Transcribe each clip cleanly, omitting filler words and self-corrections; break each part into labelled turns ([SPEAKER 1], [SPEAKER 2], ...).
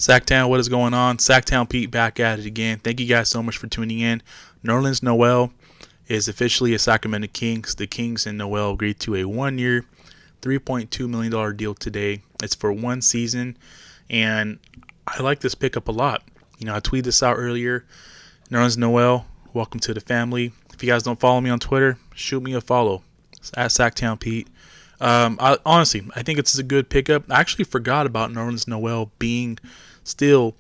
[SPEAKER 1] Sacktown, what is going on? Sacktown Pete back at it again. Thank you guys so much for tuning in. Nerlens Noel is officially a Sacramento Kings. The Kings and Noel agreed to a 1-year, $3.2 million deal today. It's for 1 season, and I like this pickup a lot. I tweeted this out earlier. Nerlens Noel, welcome to the family. If you guys don't follow me on Twitter, shoot me a follow. It's at Sacktown Pete. I think it's a good pickup. I actually forgot about Nerlens Noel being still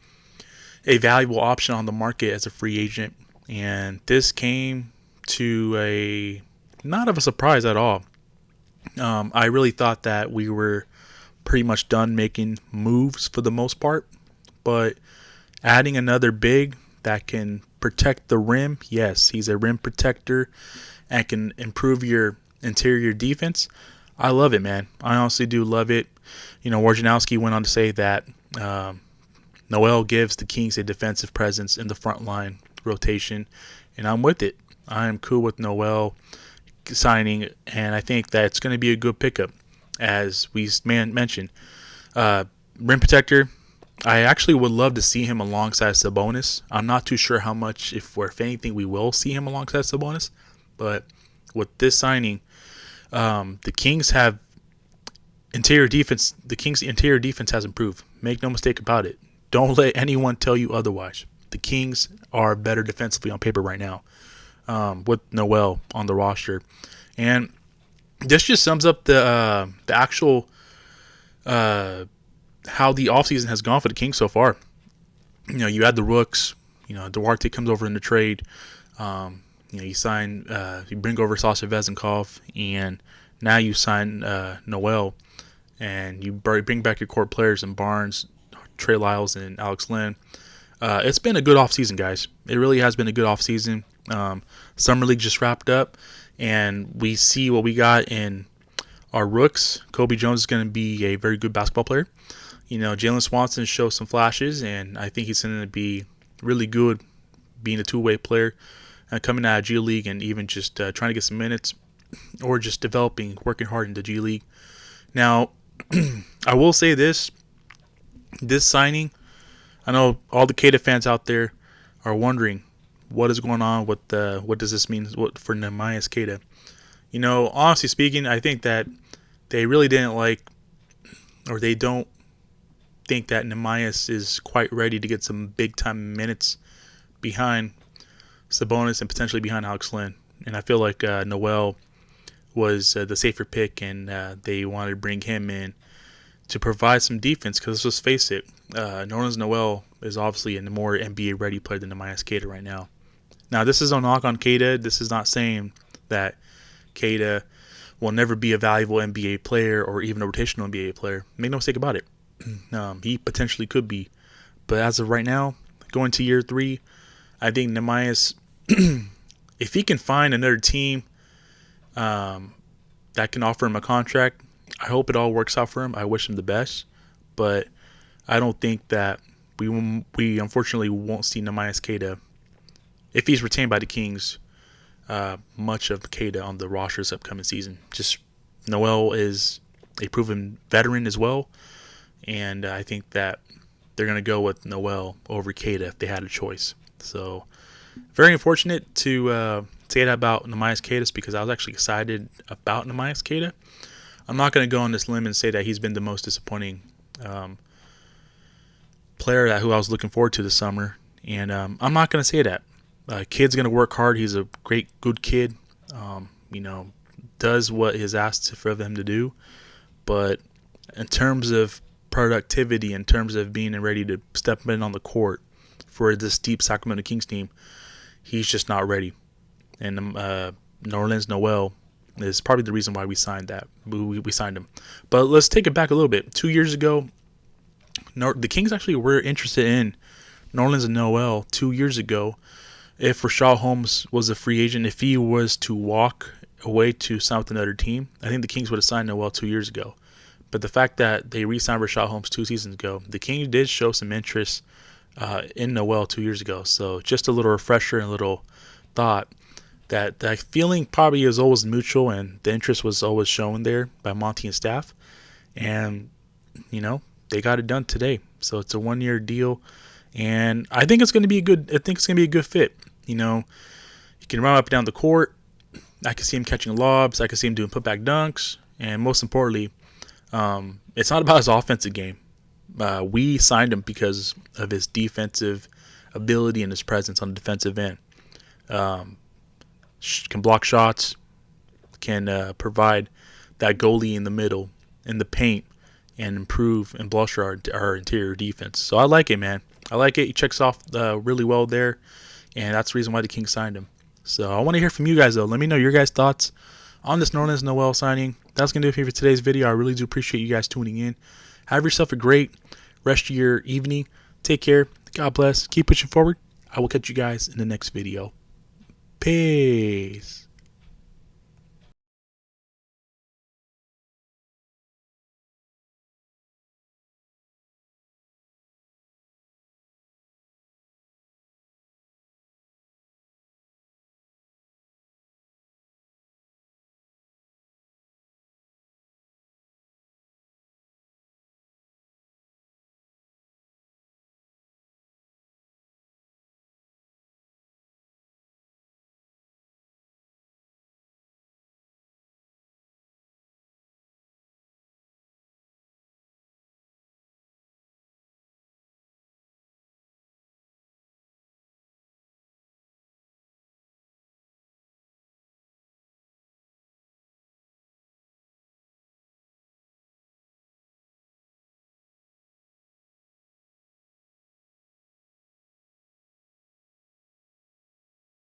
[SPEAKER 1] a valuable option on the market as a free agent, and this came to a not of a surprise at all. I really thought that we were pretty much done making moves for the most part, but adding another big that can protect the rim, yes, he's a rim protector and can improve your interior defense. I love it, man. I honestly do love it. Wojnarowski went on to say that Noel gives the Kings a defensive presence in the front line rotation, and I'm with it. I am cool with Noel signing, and I think that it's going to be a good pickup. As we mentioned, rim protector, I actually would love to see him alongside Sabonis. I'm not too sure how much, if anything, we will see him alongside Sabonis, but with this signing, the Kings have interior defense. The Kings' interior defense has improved. Make no mistake about it. Don't let anyone tell you otherwise. The Kings are better defensively on paper right now, with Noel on the roster, and this just sums up the actual how the offseason has gone for the Kings so far. You add the rooks. Duarte comes over in the trade. You sign, you bring over Sasha Vezenkov, and now you sign Noel, and you bring back your core players in Barnes, Trey Lyles, and Alex Len. It's been a good offseason, guys. It really has been a good offseason. Summer League just wrapped up, and we see what we got in our rooks. Kobe Jones is going to be a very good basketball player. Jalen Swanson shows some flashes, and I think he's going to be really good being a two-way player. Coming out of G League and even just trying to get some minutes or just developing, working hard in the G League. Now, I will say this signing, I know all the Queta fans out there are wondering what is going on, what does this mean for Neemias Queta. Honestly speaking, I think that they really didn't or they don't think that Neemias is quite ready to get some big-time minutes behind Sabonis and potentially behind Alex Len. And I feel like Noel was the safer pick, and they wanted to bring him in to provide some defense, because let's face it, Nerlens Noel is obviously a more NBA-ready player than Neemias Queta right now. Now, this is no knock on Queta. This is not saying that Queta will never be a valuable NBA player or even a rotational NBA player. Make no mistake about it. He potentially could be. But as of right now, going to year 3, I think Neemias, if he can find another team that can offer him a contract, I hope it all works out for him. I wish him the best. But I don't think that we unfortunately won't see Neemias Queta, if he's retained by the Kings, much of Queta on the roster this upcoming season. Just Noel is a proven veteran as well, and I think that they're going to go with Noel over Queta if they had a choice. So, very unfortunate to say that about Neemias Queta, because I was actually excited about Neemias Queta. I'm not going to go on this limb and say that he's been the most disappointing player who I was looking forward to this summer, and I'm not going to say that. Kid's going to work hard. He's a great, good kid. Does what is asked for him to do. But in terms of productivity, in terms of being ready to step in on the court for this deep Sacramento Kings team, he's just not ready. And Nerlens Noel is probably the reason why we signed that. We signed him. But let's take it back a little bit. 2 years ago, the Kings actually were interested in Nerlens Noel 2 years ago. If Rashad Holmes was a free agent, if he was to walk away to sign with another team, I think the Kings would have signed Noel 2 years ago. But the fact that they re-signed Rashad Holmes 2 seasons ago, the Kings did show some interest in Noel 2 years ago. So just a little refresher and a little thought that feeling probably is always mutual, and the interest was always shown there by MONTE and staff. And, they got it done today. So it's a 1-year deal, and I think it's going to be a good. I think it's going to be a good fit. You know, he can run up and down the court. I can see him catching lobs. I can see him doing putback dunks, and most importantly, it's not about his offensive game. We signed him because of his defensive ability and his presence on the defensive end. Can block shots, can provide that goalie in the middle, in the paint, and improve and bolster our interior defense. So I like it, man. I like it. He checks off really well there, and that's the reason why the Kings signed him. So I want to hear from you guys, though. Let me know your guys' thoughts on this Nerlens Noel signing. That's going to do it for me for today's video. I really do appreciate you guys tuning in. Have yourself a great rest of your evening. Take care. God bless. Keep pushing forward. I will catch you guys in the next video. Peace.